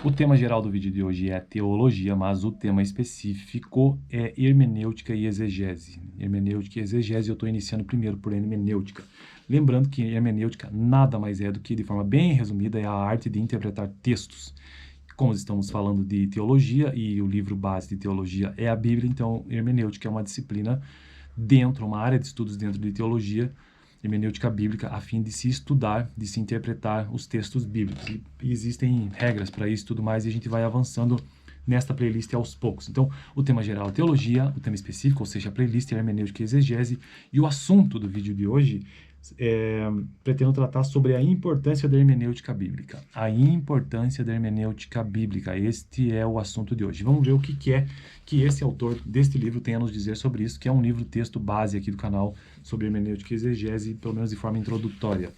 O tema geral do vídeo de hoje é teologia, mas o tema específico é hermenêutica e exegese. Hermenêutica e exegese eu estou iniciando primeiro por hermenêutica. Lembrando que hermenêutica nada mais é do que, de forma bem resumida, é a arte de interpretar textos. Como estamos falando de teologia e o livro base de teologia é a Bíblia, então hermenêutica é uma disciplina uma área de estudos dentro de teologia, hermenêutica bíblica, a fim de se estudar, de se interpretar os textos bíblicos. E existem regras para isso e tudo mais, e a gente vai avançando nesta playlist aos poucos. Então, o tema geral é teologia, o tema específico, ou seja, a playlist é hermenêutica e exegese, e o assunto do vídeo de hoje pretendo tratar sobre a importância da hermenêutica bíblica. A importância da hermenêutica bíblica, este é o assunto de hoje. Vamos ver o que é que esse autor deste livro tem a nos dizer sobre isso, que é um livro-texto base aqui do canal sobre hermenêutica e exegese, pelo menos de forma introdutória.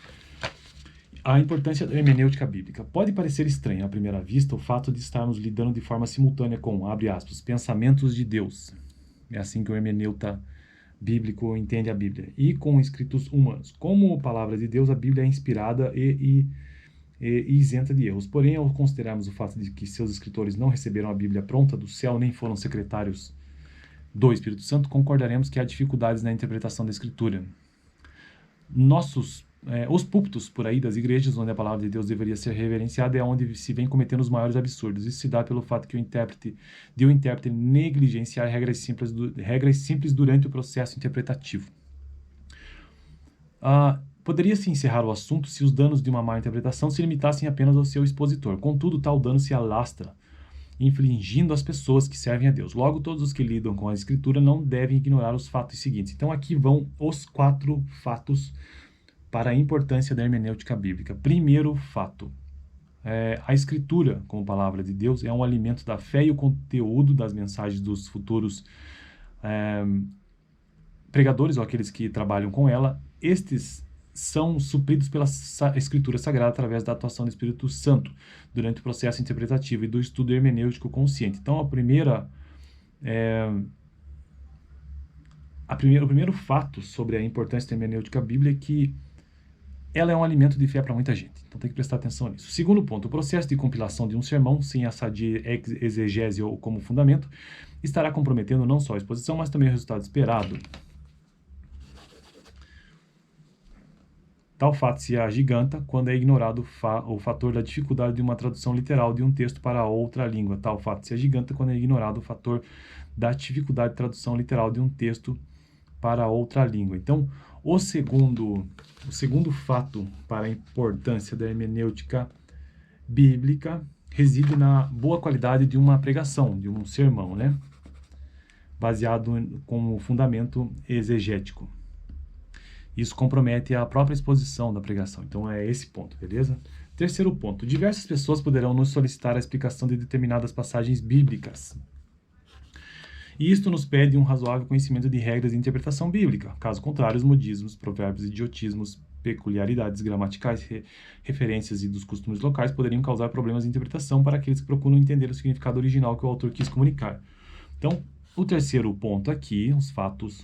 A importância da hermenêutica bíblica. Pode parecer estranho à primeira vista o fato de estarmos lidando de forma simultânea com, abre aspas, pensamentos de Deus. É assim que o hermeneuta bíblico entende a Bíblia. E com escritos humanos. Como palavra de Deus, a Bíblia é inspirada e isenta de erros. Porém, ao considerarmos o fato de que seus escritores não receberam a Bíblia pronta do céu, nem foram secretários do Espírito Santo, concordaremos que há dificuldades na interpretação da Escritura. Os púlpitos por aí das igrejas, onde a palavra de Deus deveria ser reverenciada, é onde se vem cometendo os maiores absurdos. Isso se dá pelo fato que o intérprete negligenciar regras simples durante o processo interpretativo. Poderia-se encerrar o assunto se os danos de uma má interpretação se limitassem apenas ao seu expositor. Contudo, tal dano se alastra, infligindo às pessoas que servem a Deus. Logo, todos os que lidam com a Escritura não devem ignorar os fatos seguintes. Então, aqui vão os 4 fatos para a importância da hermenêutica bíblica. Primeiro fato, a Escritura, como palavra de Deus, é um alimento da fé e o conteúdo das mensagens dos futuros pregadores, ou aqueles que trabalham com ela, estes são supridos pela Escritura Sagrada através da atuação do Espírito Santo durante o processo interpretativo e do estudo hermenêutico consciente. Então, o primeiro fato sobre a importância da hermenêutica bíblica é que ela é um alimento de fé para muita gente. Então tem que prestar atenção nisso. Segundo ponto, o processo de compilação de um sermão, sem a sadia exegese ou como fundamento, estará comprometendo não só a exposição, mas também o resultado esperado. Tal fato se agiganta quando é ignorado o fator da dificuldade de uma tradução literal de um texto para outra língua. Tal fato se agiganta quando é ignorado o fator da dificuldade de tradução literal de um texto para outra língua. Então, o segundo fato para a importância da hermenêutica bíblica reside na boa qualidade de uma pregação, de um sermão, né? Baseado como fundamento exegético. Isso compromete a própria exposição da pregação. Então, é esse ponto, beleza? Terceiro ponto. Diversas pessoas poderão nos solicitar a explicação de determinadas passagens bíblicas. E isto nos pede um razoável conhecimento de regras de interpretação bíblica. Caso contrário, os modismos, provérbios, idiotismos, peculiaridades gramaticais, referências e dos costumes locais poderiam causar problemas de interpretação para aqueles que procuram entender o significado original que o autor quis comunicar. Então, o terceiro ponto aqui,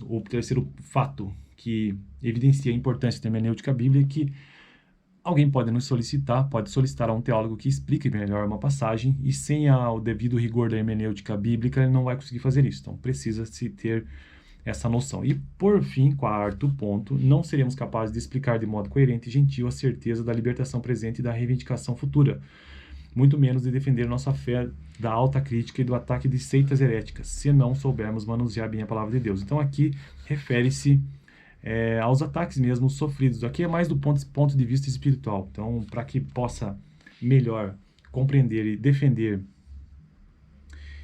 o terceiro fato que evidencia a importância da hermenêutica bíblica é que alguém pode solicitar a um teólogo que explique melhor uma passagem, e sem o devido rigor da hermenêutica bíblica, ele não vai conseguir fazer isso. Então, precisa-se ter essa noção. E, por fim, quarto ponto, não seremos capazes de explicar de modo coerente e gentil a certeza da libertação presente e da reivindicação futura, muito menos de defender nossa fé da alta crítica e do ataque de seitas heréticas, se não soubermos manusear bem a palavra de Deus. Então, aqui refere-se aos ataques mesmo sofridos. Aqui é mais do ponto de vista espiritual. Então, para que possa melhor compreender e defender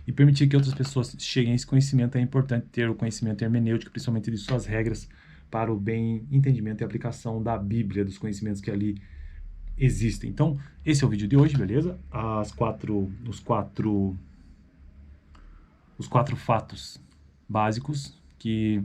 e permitir que outras pessoas cheguem a esse conhecimento, é importante ter o conhecimento hermenêutico, principalmente de suas regras, para o bem entendimento e aplicação da Bíblia, dos conhecimentos que ali existem. Então, esse é o vídeo de hoje, beleza? Os quatro fatos básicos que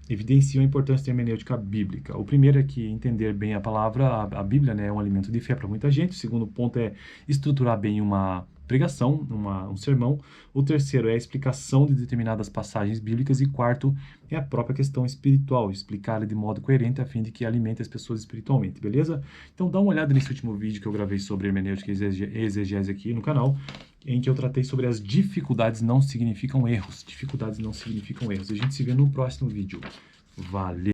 evidenciam a importância da hermenêutica bíblica. O primeiro é que entender bem a palavra, a Bíblia, né, é um alimento de fé para muita gente. O segundo ponto é estruturar bem uma pregação, um sermão. O terceiro é a explicação de determinadas passagens bíblicas. E quarto é a própria questão espiritual, explicá-la de modo coerente a fim de que alimente as pessoas espiritualmente, beleza? Então dá uma olhada nesse último vídeo que eu gravei sobre hermenêutica e exegese aqui no canal, em que eu tratei sobre as dificuldades não significam erros. Dificuldades não significam erros. A gente se vê no próximo vídeo. Valeu!